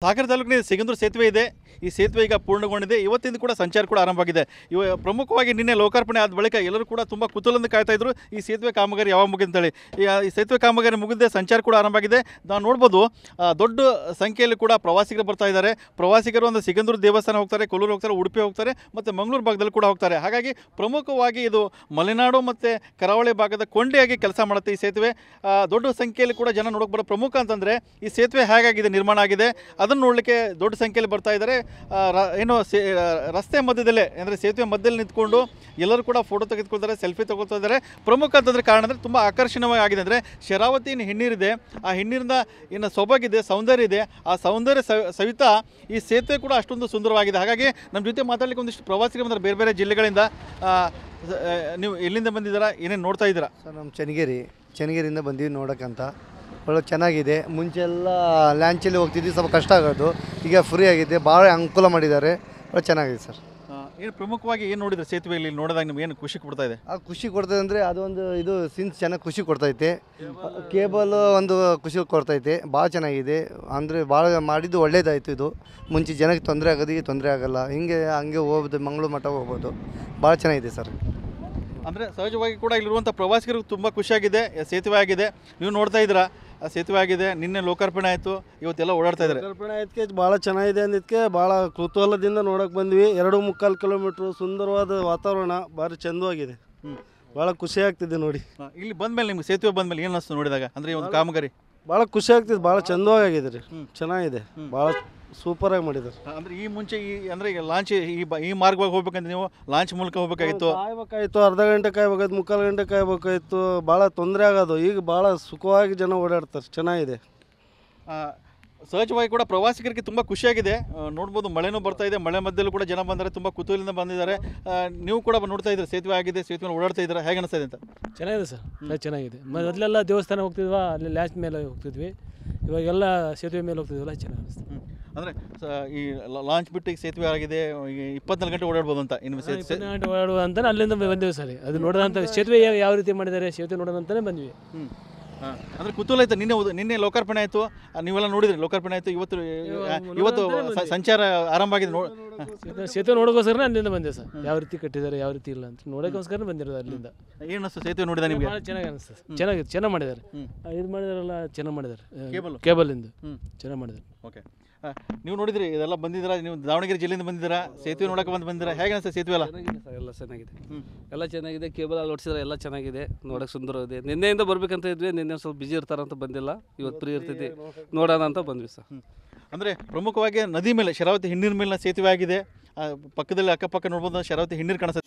ಸಾಗರ ತಾಲೂಕಿನ ಸಿಗಂದೂರು ಸೇತುವೆ ಇದೆ. ಈ ಸೇತುವೆ ಈಗ ಪೂರ್ಣಗೊಂಡಿದೆ. ಇವತ್ತಿಂದ ಕೂಡ ಸಂಚಾರ ಕೂಡ ಆರಂಭವಾಗಿದೆ. ಪ್ರಮುಖವಾಗಿ ನಿನ್ನೆ ಲೋಕಾರ್ಪಣೆ ಆದ ಬಳಿಕ ಎಲ್ಲರೂ ಕೂಡ ತುಂಬ ಕುತೂಹಲದಿಂದ ಕಾಯ್ತಾ ಇದ್ರು ಈ ಸೇತುವೆ ಕಾಮಗಾರಿ ಯಾವಾಗ ಮುಗಿದ ಅಂತೇಳಿ. ಈ ಸೇತುವೆ ಕಾಮಗಾರಿ ಮುಗಿದೇ ಸಂಚಾರ ಕೂಡ ಆರಂಭವಾಗಿದೆ. ನಾವು ನೋಡ್ಬೋದು ದೊಡ್ಡ ಸಂಖ್ಯೆಯಲ್ಲಿ ಕೂಡ ಪ್ರವಾಸಿಗರು ಬರ್ತಾ ಇದ್ದಾರೆ. ಪ್ರವಾಸಿಗರು ಒಂದು ಸಿಗಂದೂರು ದೇವಸ್ಥಾನ ಹೋಗ್ತಾರೆ, ಕೊಲ್ಲೂರು ಹೋಗ್ತಾರೆ, ಉಡುಪಿ ಹೋಗ್ತಾರೆ, ಮತ್ತು ಮಂಗಳೂರು ಭಾಗದಲ್ಲಿ ಕೂಡ ಹೋಗ್ತಾರೆ. ಹಾಗಾಗಿ ಪ್ರಮುಖವಾಗಿ ಇದು ಮಲೆನಾಡು ಮತ್ತು ಕರಾವಳಿ ಭಾಗದ ಕೊಂಡಿಯಾಗಿ ಕೆಲಸ ಮಾಡುತ್ತೆ ಈ ಸೇತುವೆ. ದೊಡ್ಡ ಸಂಖ್ಯೆಯಲ್ಲಿ ಕೂಡ ಜನ ನೋಡೋಕೆ ಬರೋ ಪ್ರಮುಖ ಅಂತಂದರೆ ಈ ಸೇತುವೆ ಹೇಗಾಗಿದೆ, ನಿರ್ಮಾಣ ಆಗಿದೆ ಅದನ್ನು ನೋಡಲಿಕ್ಕೆ ದೊಡ್ಡ ಸಂಖ್ಯೆಯಲ್ಲಿ ಬರ್ತಾ ಇದ್ದಾರೆ. ರಸ್ತೆ ಮಧ್ಯದಲ್ಲೇ ಅಂದರೆ ಸೇತುವೆ ಮಧ್ಯದಲ್ಲಿ ನಿಂತ್ಕೊಂಡು ಎಲ್ಲರೂ ಕೂಡ ಫೋಟೋ ತೆಗೆದುಕೊಳ್ತಾರೆ, ಸೆಲ್ಫಿ ತಗೊಳ್ತಾ ಇದ್ದಾರೆ. ಪ್ರಮುಖ ಅಂತಂದರೆ ಕಾರಣ ಅಂದರೆ ತುಂಬ ಆಕರ್ಷಣೀಯವಾಗಿ ಆಗಿದೆ. ಅಂದರೆ ಶರಾವತಿ ಹಿನ್ನೀರಿದೆ, ಆ ಹಿನ್ನೀರಿನ ಏನು ಸೊಬಗಿದೆ, ಸೌಂದರ್ಯ ಇದೆ. ಆ ಸೌಂದರ್ಯ ಸಹಿತ ಈ ಸೇತುವೆ ಕೂಡ ಅಷ್ಟೊಂದು ಸುಂದರವಾಗಿದೆ. ಹಾಗಾಗಿ ನಮ್ಮ ಜೊತೆ ಮಾತಾಡಲಿಕ್ಕೆ ಒಂದಿಷ್ಟು ಪ್ರವಾಸಿಗರು ಬಂದರೆ ಬೇರೆ ಬೇರೆ ಜಿಲ್ಲೆಗಳಿಂದ. ನೀವು ಎಲ್ಲಿಂದ ಬಂದಿದ್ದೀರಾ, ಏನೇನು ನೋಡ್ತಾ ಇದ್ದೀರಾ? ಸರ್ ನಮ್ಮ ಚೆನ್ನಗಿರಿಯಿಂದ ಬಂದೀವಿ ನೋಡೋಕ್ಕಂತ. ಒಳ್ಳೆ ಚೆನ್ನಾಗಿದೆ. ಮುಂಚೆ ಎಲ್ಲ ಲ್ಯಾಂಚಲ್ಲಿ ಹೋಗ್ತಿದ್ವಿ, ಸ್ವಲ್ಪ ಕಷ್ಟ ಆಗೋದು. ಈಗ ಫ್ರೀ ಆಗಿದೆ, ಭಾಳ ಅನುಕೂಲ ಮಾಡಿದ್ದಾರೆ. ಒಳ್ಳೆ ಚೆನ್ನಾಗಿದೆ ಸರ್. ಏನು ಪ್ರಮುಖವಾಗಿ ಏನು ನೋಡಿದ್ರೆ ಸೇತುವೆಯಲ್ಲಿ ನೋಡಿದಾಗ ನಿಮ್ಗೆ ಏನು ಖುಷಿ ಕೊಡ್ತಾ ಇದೆ? ಆ ಖುಷಿ ಕೊಡ್ತದೆ ಅಂದರೆ ಅದೊಂದು ಇದು ಸೀನ್ಸ್ ಚೆನ್ನಾಗಿ ಖುಷಿ ಕೊಡ್ತೈತೆ. ಕೇಬಲ್ ಒಂದು ಖುಷಿ ಕೊಡ್ತೈತೆ. ಭಾಳ ಚೆನ್ನಾಗಿದೆ. ಅಂದರೆ ಭಾಳ ಮಾಡಿದ್ದು ಒಳ್ಳೇದಾಯಿತು. ಇದು ಮುಂಚೆ ಜನಕ್ಕೆ ತೊಂದರೆ ಆಗೋದು, ಈಗ ತೊಂದರೆ ಆಗೋಲ್ಲ. ಹಂಗೆ ಹೋಗ್ಬೋದು, ಮಂಗಳೂರು ಮಠ ಹೋಗ್ಬೋದು. ಭಾಳ ಚೆನ್ನಾಗಿದೆ ಸರ್. ಅಂದರೆ ಸಹಜವಾಗಿ ಕೂಡ ಇಲ್ಲಿರುವಂಥ ಪ್ರವಾಸಿಗರಿಗೆ ತುಂಬ ಖುಷಿಯಾಗಿದೆ. ಸೇತುವೆ ಆಗಿದೆ, ನೀವು ನೋಡ್ತಾ ಇದ್ದೀರಾ. ಸೇತುವೆ ಆಗಿದೆ, ನಿನ್ನೆ ಲೋಕಾರ್ಪಣೆ ಆಯಿತು, ಇವತ್ತೆಲ್ಲ ಓಡಾಡ್ತಾ ಇದ್ದಾರೆ. ಲೋಕಾರ್ಪಣೆ ಆಯ್ತಕ್ಕೆ ಭಾಳ ಚೆನ್ನಾಗಿದೆ ಅಂದಿದ್ದಕ್ಕೆ ಭಾಳ ಕುತೂಹಲದಿಂದ ನೋಡೋಕೆ ಬಂದ್ವಿ. 2-3 ಕಿಲೋಮೀಟ್ರು ಸುಂದರವಾದ ವಾತಾವರಣ, ಭಾರಿ ಚಂದವಾಗಿದೆ. ಭಾಳ ಖುಷಿ ಆಗ್ತಿದೆ ನೋಡಿ. ಇಲ್ಲಿ ಬಂದಮೇಲೆ ನಿಮ್ಗೆ ಸೇತುವೆ ಬಂದಮೇಲೆ ಏನು ಅನಿಸ್ತು ನೋಡಿದಾಗ? ಅಂದರೆ ಈ ಒಂದು ಕಾಮಗಾರಿ ಭಾಳ ಖುಷಿ ಆಗ್ತಿದೆ. ಭಾಳ ಚಂದವಾಗಿದೆ ರೀ, ಚೆನ್ನಾಗಿದೆ, ಭಾಳ ಸೂಪರಾಗಿ ಮಾಡಿದ್ದಾರೆ. ಅಂದರೆ ಈ ಮುಂಚೆ ಅಂದರೆ ಈಗ ಲಾಂಚ್ ಈ ಮಾರ್ಗವಾಗಿ ಹೋಗ್ಬೇಕಂದ್ರೆ ನೀವು ಲಾಂಚ್ ಮೂಲಕ ಹೋಗ್ಬೇಕಾಗಿತ್ತು. ಅರ್ಧ ಗಂಟೆ ಕಾಯ್ಬೇಕಾಯ್ತು, 3/4 ಗಂಟೆ ಕಾಯ್ಬೇಕಾಯ್ತು. ಭಾಳ ತೊಂದರೆ ಆಗೋದು. ಈಗ ಭಾಳ ಸುಖವಾಗಿ ಜನ ಓಡಾಡ್ತಾರೆ, ಚೆನ್ನಾಗಿದೆ. ಸಹಜವಾಗಿ ಕೂಡ ಪ್ರವಾಸಿಗರಿಗೆ ತುಂಬ ಖುಷಿಯಾಗಿದೆ. ನೋಡ್ಬೋದು, ಮಳೆನೂ ಬರ್ತಾ ಇದೆ. ಮಳೆ ಮಧ್ಯದಲ್ಲೂ ಕೂಡ ಜನ ಬಂದರೆ ತುಂಬ ಕುತೂಹಲದಿಂದ ಬಂದಿದ್ದಾರೆ. ನೀವು ಕೂಡ ನೋಡ್ತಾ ಇದ್ದೀರಾ, ಸೇತುವೆ ಆಗಿದೆ, ಸೇತುವೆ ಓಡಾಡ್ತಾ ಇದ್ದೀರಾ, ಹೇಗೆ ಅನಿಸ್ತಾ ಇದೆ ಅಂತ? ಚೆನ್ನಾಗಿದೆ ಸರ್, ಚೆನ್ನಾಗಿದೆ. ಮೊದಲೆಲ್ಲ ದೇವಸ್ಥಾನ ಹೋಗ್ತಿದ್ವಾ, ಅಲ್ಲಿ ಲ್ಯಾಂಚ್ ಮೇಲೆ ಹೋಗ್ತಿದ್ವಿ. ಇವಾಗೆಲ್ಲ ಸೇತುವೆ ಮೇಲೆ ಹೋಗ್ತಿದ್ವಲ್ಲ, ಚೆನ್ನಾಗಿ ಅನಿಸ್ತು. ಅಂದರೆ ಈ ಲಾಂಚ್ ಬಿಟ್ಟು ಈಗ ಸೇತುವೆ ಆಗಿದೆ, ಈಗ 24 ಗಂಟೆ ಓಡಾಡ್ಬೋದು ಅಂತ. ಇನ್ನು 24 ಗಂಟೆ ಓಡಾಡುವ ಅಂತ ಅಲ್ಲಿಂದ ಬಂದೇವೆ ಸರ್. ಅದು ನೋಡೋದಂತ ಸೇತುವೆ ಯಾವ ರೀತಿ ಮಾಡಿದ್ದಾರೆ, ಸೇತುವೆ ನೋಡೋಣ ಅಂತಲೇ ಬಂದ್ವಿ. ಅಂದರೆ ಕುತೂಹಲ ಆಯ್ತು. ನಿನ್ನೆ ಲೋಕಾರ್ಪಣೆ ಆಯಿತು, ನೀವೆಲ್ಲ ನೋಡಿದ್ರಿ. ಲೋಕಾರ್ಪಣೆ ಆಯಿತು, ಇವತ್ತು ಸಂಚಾರ ಆರಂಭ ಆಗಿದೆ. ಸೇತುವೆ ನೋಡೋಕ್ಕೋಸ್ಕರ ಅಲ್ಲಿಂದ ಬಂದೆ ಸರ್. ಯಾವ ರೀತಿ ಕಟ್ಟಿದ್ದಾರೆ, ಯಾವ ರೀತಿ ಇಲ್ಲ ಅಂತ ನೋಡೋಕ್ಕೋಸ್ಕರ ಬಂದಿರೋದು ಅಲ್ಲಿಂದ. ಏನು ಅನಿಸ್ತು ಸೇತುವೆ ನೋಡಿದ ನಿಮಗೆ? ಭಾಳ ಚೆನ್ನಾಗಿ ಅನಿಸ್ತದೆ. ಚೆನ್ನಾಗಿ ಮಾಡಿದ್ದಾರೆ. ಇದು ಮಾಡಿದಾರಲ್ಲ, ಚೆನ್ನಾಗಿ ಮಾಡಿದ್ದಾರೆ. ಕೇಬಲಿಂದ ಚೆನ್ನಾಗಿ ಮಾಡಿದ್ದಾರೆ. ಓಕೆ, ನೀವು ನೋಡಿದ್ರಿ, ಇದೆಲ್ಲ ಬಂದಿದ್ದೀರಾ, ನೀವು ದಾವಣಗೆರೆ ಜಿಲ್ಲೆಯಿಂದ ಬಂದಿದ್ದೀರಾ, ಸೇತುವೆ ನೋಡಕ್ಕೆ ಬಂದಿದ್ದೀರಾ, ಹೇಗೆ ಅನಿಸ್ತದೆ ಸೇತುವೆ ಎಲ್ಲ? ಎಲ್ಲ ಚೆನ್ನಾಗಿದೆ, ಎಲ್ಲ ಚೆನ್ನಾಗಿದೆ. ಕೇಬಲ್ ಅಳವಡಿಸಿದ್ರೆ ಎಲ್ಲ ಚೆನ್ನಾಗಿದೆ, ನೋಡೋಕೆ ಸುಂದರವಾಗಿದೆ. ನಿನ್ನೆಯಿಂದ ಬರ್ಬೇಕಂತ ಇದ್ವಿ, ನಿನ್ನೆ ಸ್ವಲ್ಪ ಬಿಜಿ ಇರ್ತಾರಂತ ಬಂದಿಲ್ಲ, ಇವತ್ತು ಫ್ರೀ ಇರ್ತೈತಿ, ನೋಡೋಣ ಅಂತ ಬಂದ್ವಿ ಸರ್. ಅಂದರೆ ಪ್ರಮುಖವಾಗಿ ನದಿ ಮೇಲೆ ಶರಾವತಿ ಹಿನ್ನೀರ ಮೇಲಿನ ಸೇತುವೆ ಆಗಿದೆ. ಪಕ್ಕದಲ್ಲಿ ಅಕ್ಕಪಕ್ಕ ನೋಡ್ಬೋದು, ಶರಾವತಿ ಹಿನ್ನೀರು ಕಾಣಿಸುತ್ತೆ.